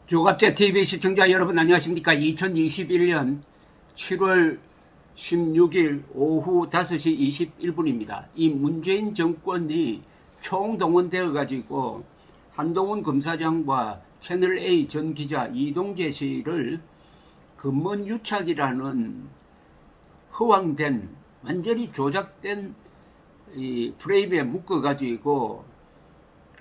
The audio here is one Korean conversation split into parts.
조갑제 TV 시청자 여러분 안녕하십니까? 2021년 7월 16일 오후 5시 21분입니다. 이 문재인 정권이 총동원되어 가지고 한동훈 검사장과 채널A 전 기자 이동재 씨를 금먼유착이라는 허황된 완전히 조작된 이 프레임에 묶어 가지고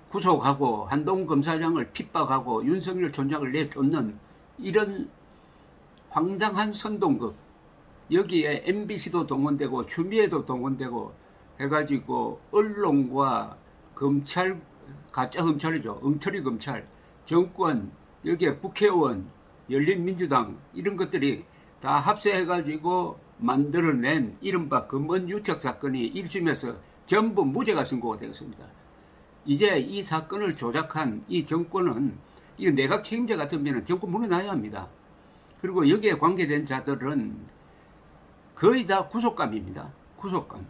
구속하고 한동훈 검사장을 핍박하고 윤석열 총장을 내쫓는 이런 황당한 선동극, 여기에 MBC도 동원되고 추미애도 동원되고 해가지고 언론과 검찰, 가짜 검찰이죠, 엉터리 검찰, 정권, 여기에 국회의원, 열린민주당 이런 것들이 다 합세해가지고 만들어낸 이른바 금먼유착 사건이 1심에서 전부 무죄가 선고가 되었습니다. 이제 이 사건을 조작한 이 정권은 이 내각 책임자 같으면 정권 물러나야 합니다. 그리고 여기에 관계된 자들은 거의 다 구속감입니다. 구속감,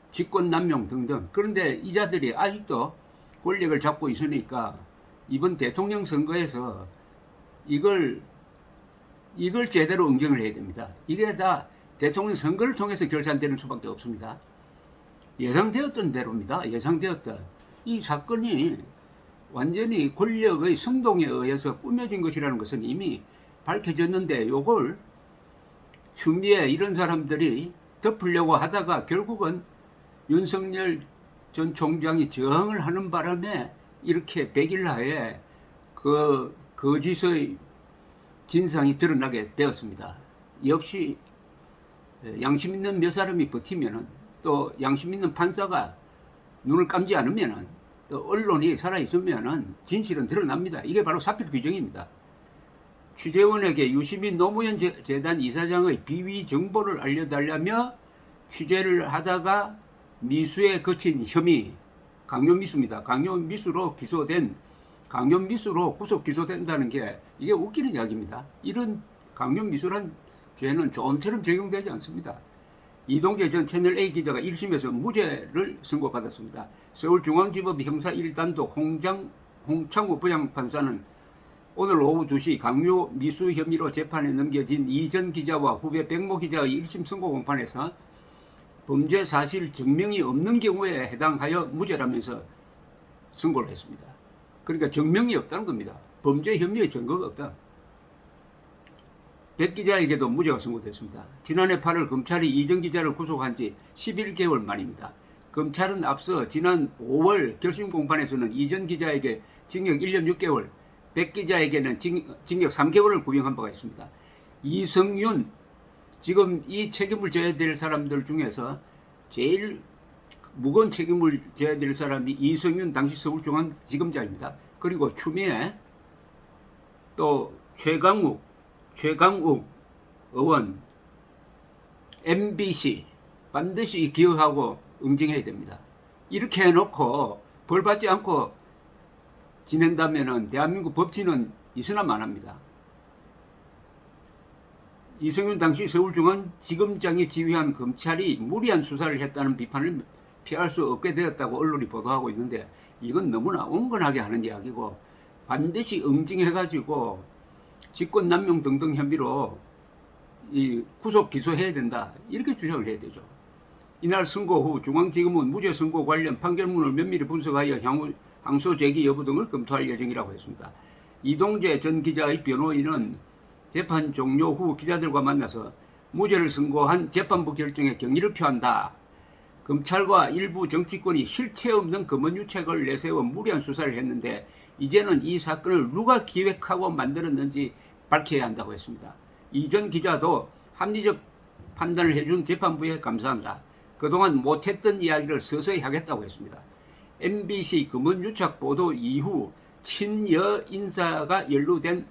직권남용 등등. 그런데 이 자들이 아직도 권력을 잡고 있으니까 이번 대통령 선거에서 이걸 제대로 응징을 해야 됩니다. 이게 다 대통령 선거를 통해서 결산되는 수밖에 없습니다. 예상되었던 대로입니다. 예상되었던. 이 사건이 완전히 권력의 선동에 의해서 꾸며진 것이라는 것은 이미 밝혀졌는데, 요걸 추미애 이런 사람들이 덮으려고 하다가 결국은 윤석열 전 총장이 저항을 하는 바람에 이렇게 백일하에 그 거짓의 진상이 드러나게 되었습니다. 역시 양심 있는 몇 사람이 버티면은, 또 양심 있는 판사가 눈을 감지 않으면은, 또 언론이 살아있으면은 진실은 드러납니다. 이게 바로 사필 규정입니다. 취재원에게 유시민 노무현 재단 이사장의 비위 정보를 알려달라며 취재를 하다가 미수에 거친 혐의, 강요미수입니다. 강요미수로 구속 기소된다는 게 이게 웃기는 이야기입니다. 이런 강요미수란 죄는 좀처럼 적용되지 않습니다. 이동재 전 채널A 기자가 1심에서 무죄를 선고받았습니다. 서울중앙지법 형사 1단독 홍창우 부장판사는 오늘 오후 2시 강요 미수 혐의로 재판에 넘겨진 이 전 기자와 후배 백모 기자의 1심 선고 공판에서 범죄 사실 증명이 없는 경우에 해당하여 무죄라면서 선고를 했습니다. 그러니까 증명이 없다는 겁니다. 범죄 혐의의 증거가 없다. 백 기자에게도 무죄가 선고됐습니다. 지난해 8월 검찰이 이 전 기자를 구속한 지 11개월 만입니다. 검찰은 앞서 지난 5월 결심 공판에서는 이 전 기자에게 징역 1년 6개월, 백 기자에게는 징역 3개월을 구형한 바가 있습니다. 이성윤, 지금 이 책임을 져야 될 사람들 중에서 제일 무거운 책임을 져야 될 사람이 이성윤 당시 서울중앙지검장입니다. 그리고 추미애, 또 최강욱 의원, MBC 반드시 기억하고 응징해야 됩니다. 이렇게 해놓고 벌 받지 않고 진행되면은 대한민국 법치는 있으나마나합니다. 이성윤 당시 서울중앙지검장이 지휘한 검찰이 무리한 수사를 했다는 비판을 피할 수 없게 되었다고 언론이 보도하고 있는데, 이건 너무나 온건하게 하는 이야기고 반드시 응징해가지고 직권남용 등등 혐의로 구속 기소해야 된다, 이렇게 주장을 해야 되죠. 이날 선고 후 중앙지검은 무죄 선고 관련 판결문을 면밀히 분석하여 향후 항소 제기 여부 등을 검토할 예정이라고 했습니다. 이동재 전 기자의 변호인은 재판 종료 후 기자들과 만나서 무죄를 선고한 재판부 결정에 경의를 표한다. 검찰과 일부 정치권이 실체 없는 금먼유착을 내세워 무리한 수사를 했는데 이제는 이 사건을 누가 기획하고 만들었는지 밝혀야 한다고 했습니다. 이 전 기자도 합리적 판단을 해준 재판부에 감사한다. 그동안 못했던 이야기를 서서히 하겠다고 했습니다. MBC 금먼유착 보도 이후 친여 인사가 연루된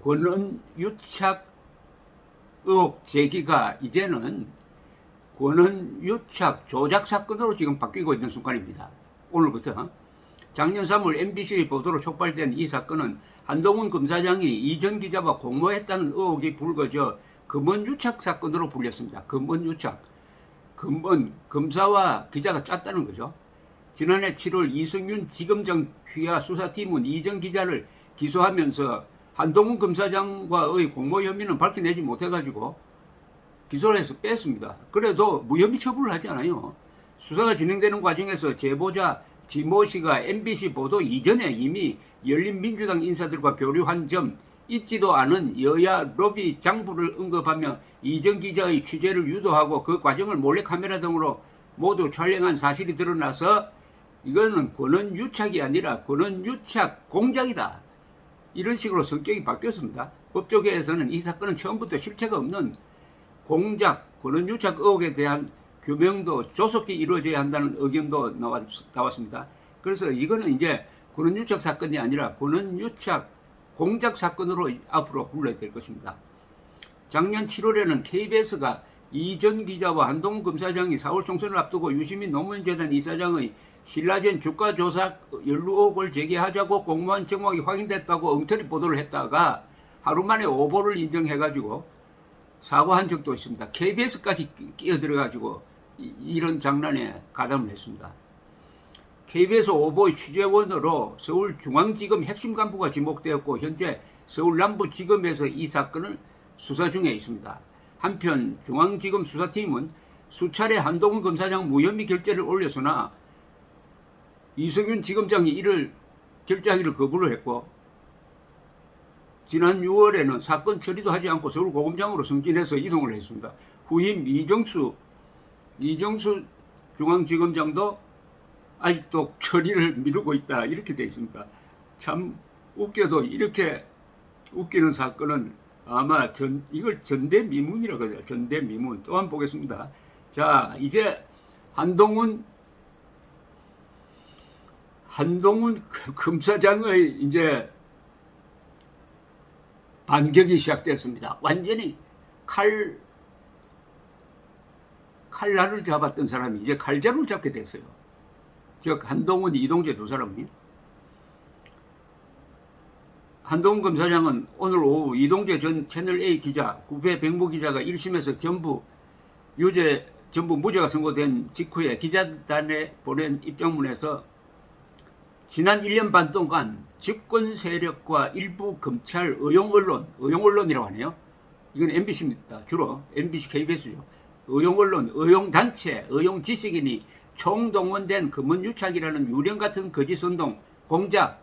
권은유착 의혹 제기가 이제는 권은유착 조작 사건으로 지금 바뀌고 있는 순간입니다. 오늘부터. 작년 3월 MBC 보도로 촉발된 이 사건은 한동훈 검사장이 이 전 기자와 공모했다는 의혹이 불거져 금먼유착 사건으로 불렸습니다. 금먼유착. 검사와 기자가 짰다는 거죠. 지난해 7월 이승윤 지검장 휘하 수사팀은 이전 기자를 기소하면서 한동훈 검사장과의 공모 혐의는 밝혀내지 못해가지고 기소를 해서 뺐습니다. 그래도 무혐의 처분을 하지 않아요. 수사가 진행되는 과정에서 제보자 지모 씨가 MBC 보도 이전에 이미 열린민주당 인사들과 교류한 점, 있지도 않은 여야 로비 장부를 언급하며 이전 기자의 취재를 유도하고 그 과정을 몰래카메라 등으로 모두 촬영한 사실이 드러나서 이거는 권한유착이 아니라 권한유착 공작이다. 이런 식으로 성격이 바뀌었습니다. 법조계에서는 이 사건은 처음부터 실체가 없는 공작, 권한유착 의혹에 대한 규명도 조속히 이루어져야 한다는 의견도 나왔습니다. 그래서 이거는 이제 권한유착 사건이 아니라 권한유착 공작 사건으로 앞으로 불러야 될 것입니다. 작년 7월에는 KBS가 이전 기자와 한동훈 검사장이 4월 총선을 앞두고 유시민 노무현재단 이사장의 신라젠 주가조사 연루 의혹을 제기하자고 공무원 정황이 확인됐다고 엉터리 보도를 했다가 하루 만에 오보를 인정해가지고 사과한 적도 있습니다. KBS까지 끼어들어가지고 이런 장난에 가담을 했습니다. KBS 오보의 취재원으로 서울중앙지검 핵심 간부가 지목되었고 현재 서울남부지검에서 이 사건을 수사 중에 있습니다. 한편 중앙지검 수사팀은 수차례 한동훈 검사장 무혐의 결재를 올렸으나 이승윤 지검장이 이를 결재하기를 거부를 했고 지난 6월에는 사건 처리도 하지 않고 서울고검장으로 승진해서 이동을 했습니다. 후임 이정수 중앙지검장도 아직도 처리를 미루고 있다 이렇게 되어 있습니다. 참 웃겨도 이렇게 웃기는 사건은 아마 이걸 전대미문이라고 해요. 전대미문. 또 한번 보겠습니다. 자, 이제 한동훈 검사장의 이제 반격이 시작됐습니다. 완전히 칼날을 잡았던 사람이 이제 칼자루를 잡게 됐어요. 즉 한동훈, 이동재 두 사람이. 한동훈 검사장은 오늘 오후 이동재 전 채널A 기자, 후배 백모 기자가 1심에서 전부 무죄가 선고된 직후에 기자단에 보낸 입장문에서 지난 1년 반 동안 집권 세력과 일부 검찰 의용언론이라고 하네요. 이건 MBC입니다. 주로 MBC, KBS죠. 의용언론, 의용단체, 의용지식인이 총동원된 금은유착이라는 유령같은 거짓선동, 공작,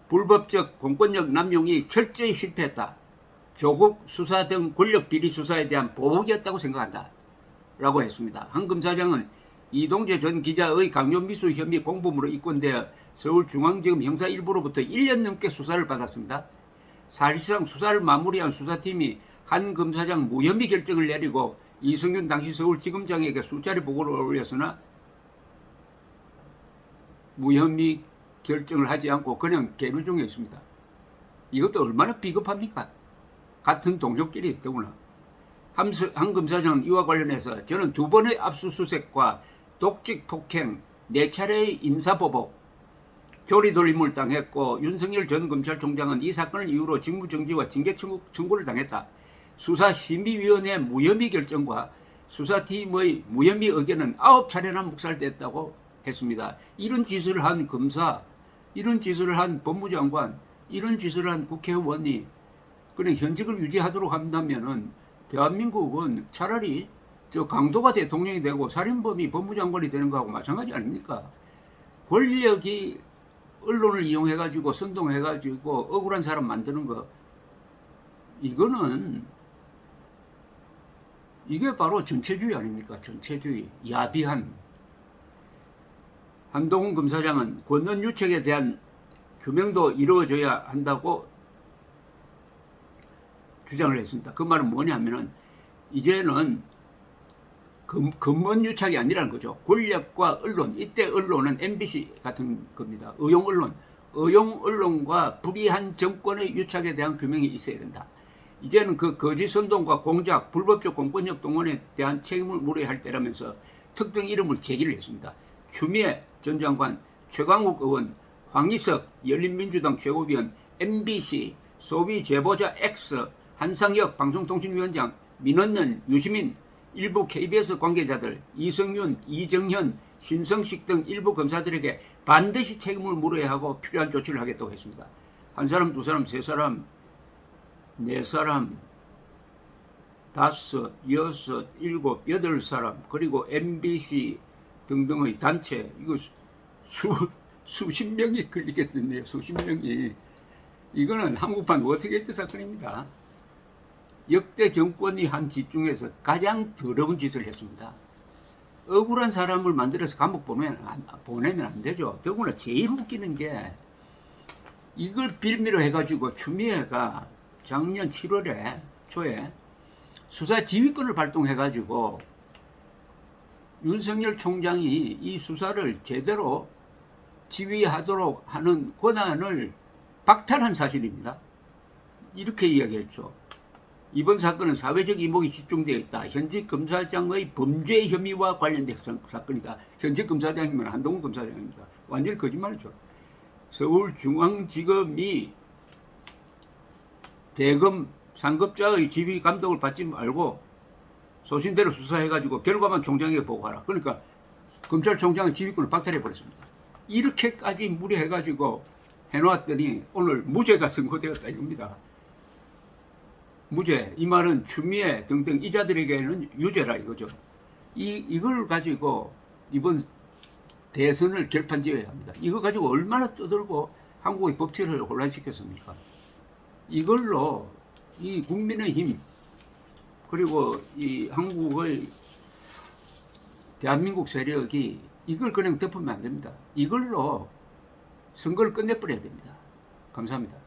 불법적 공권력 남용이 철저히 실패했다. 조국 수사 등 권력 비리 수사에 대한 보복이었다고 생각한다. 라고 했습니다. 한 검사장은 이동재 전 기자의 강요미수 혐의 공범으로 입건되어 서울중앙지검 형사 1부로부터 1년 넘게 수사를 받았습니다. 사실상 수사를 마무리한 수사팀이 한 검사장 무혐의 결정을 내리고 이승윤 당시 서울지검장에게 수차례 보고를 올렸으나 무혐의 결정을 하지 않고 그냥 계류 중에 있습니다. 이것도 얼마나 비겁합니까? 같은 동료끼리 더구나. 한 검사장은 이와 관련해서 저는 2번의 압수수색과 독직 폭행, 4차례의 인사보복, 조리돌림을 당했고 윤석열 전 검찰총장은 이 사건을 이유로 직무정지와 징계 청구를 당했다. 수사심의위원회 무혐의 결정과 수사팀의 무혐의 의견은 9차례나 묵살됐다고 했습니다. 이런 짓을 한 검사, 이런 짓을 한 법무장관, 이런 짓을 한 국회의원이 그냥 현직을 유지하도록 한다면은 대한민국은 차라리 저 강도가 대통령이 되고 살인범이 법무장관이 되는 거하고 마찬가지 아닙니까? 권력이 언론을 이용해가지고 선동해가지고 억울한 사람 만드는 거, 이거는 이게 바로 전체주의 아닙니까? 전체주의, 야비한. 한동훈 검사장은 권한유착에 대한 규명도 이루어져야 한다고 주장을 했습니다. 그 말은 뭐냐면은 이제는 근본유착이 아니라는 거죠. 권력과 언론, 이때 언론은 MBC 같은 겁니다. 의용언론과 불의한 정권의 유착에 대한 규명이 있어야 된다. 이제는 그 거짓선동과 공작, 불법적 공권력 동원에 대한 책임을 물어야 할 때라면서 특정 이름을 제기를 했습니다. 추미애 전 장관, 최광욱 의원, 황희석 열린민주당 최고위원, MBC, 소위 제보자 X, 한상혁 방송통신위원장, 민원연, 유시민 일부 KBS 관계자들, 이성윤, 이정현, 신성식 등 일부 검사들에게 반드시 책임을 물어야 하고 필요한 조치를 하겠다고 했습니다. 한 사람, 두 사람, 세 사람, 네 사람, 다섯, 여섯, 일곱, 여덟 사람, 그리고 MBC 등등의 단체, 이거 수십 명이 걸리겠네요. 수십 명이. 이거는 한국판 워터게이트 사건입니다. 역대 정권이 한 짓 중에서 가장 더러운 짓을 했습니다. 억울한 사람을 만들어서 감옥 보내면 안 되죠. 더구나 제일 웃기는 게 이걸 빌미로 해가지고 추미애가 작년 7월에 초에 수사 지휘권을 발동해가지고 윤석열 총장이 이 수사를 제대로 지휘하도록 하는 권한을 박탈한 사실입니다. 이렇게 이야기했죠. 이번 사건은 사회적 이목이 집중되어 있다. 현직 검사장의 범죄 혐의와 관련된 사건이다. 현직 검사장이면 한동훈 검사장입니다. 완전히 거짓말이죠. 서울중앙지검이 대검 상급자의 지휘 감독을 받지 말고 소신대로 수사해가지고 결과만 총장에게 보고하라. 그러니까 검찰총장의 지휘권을 박탈해버렸습니다. 이렇게까지 무리해가지고 해놓았더니 오늘 무죄가 선고되었다 이겁니다. 무죄. 이 말은 추미애 등등 이자들에게는 유죄라 이거죠. 이걸 가지고 이번 대선을 결판지어야 합니다. 이거 가지고 얼마나 떠들고 한국의 법치를 혼란시켰습니까? 이걸로 이 국민의힘 그리고 이 한국의 대한민국 세력이 이걸 그냥 덮으면 안 됩니다. 이걸로 선거를 끝내버려야 됩니다. 감사합니다.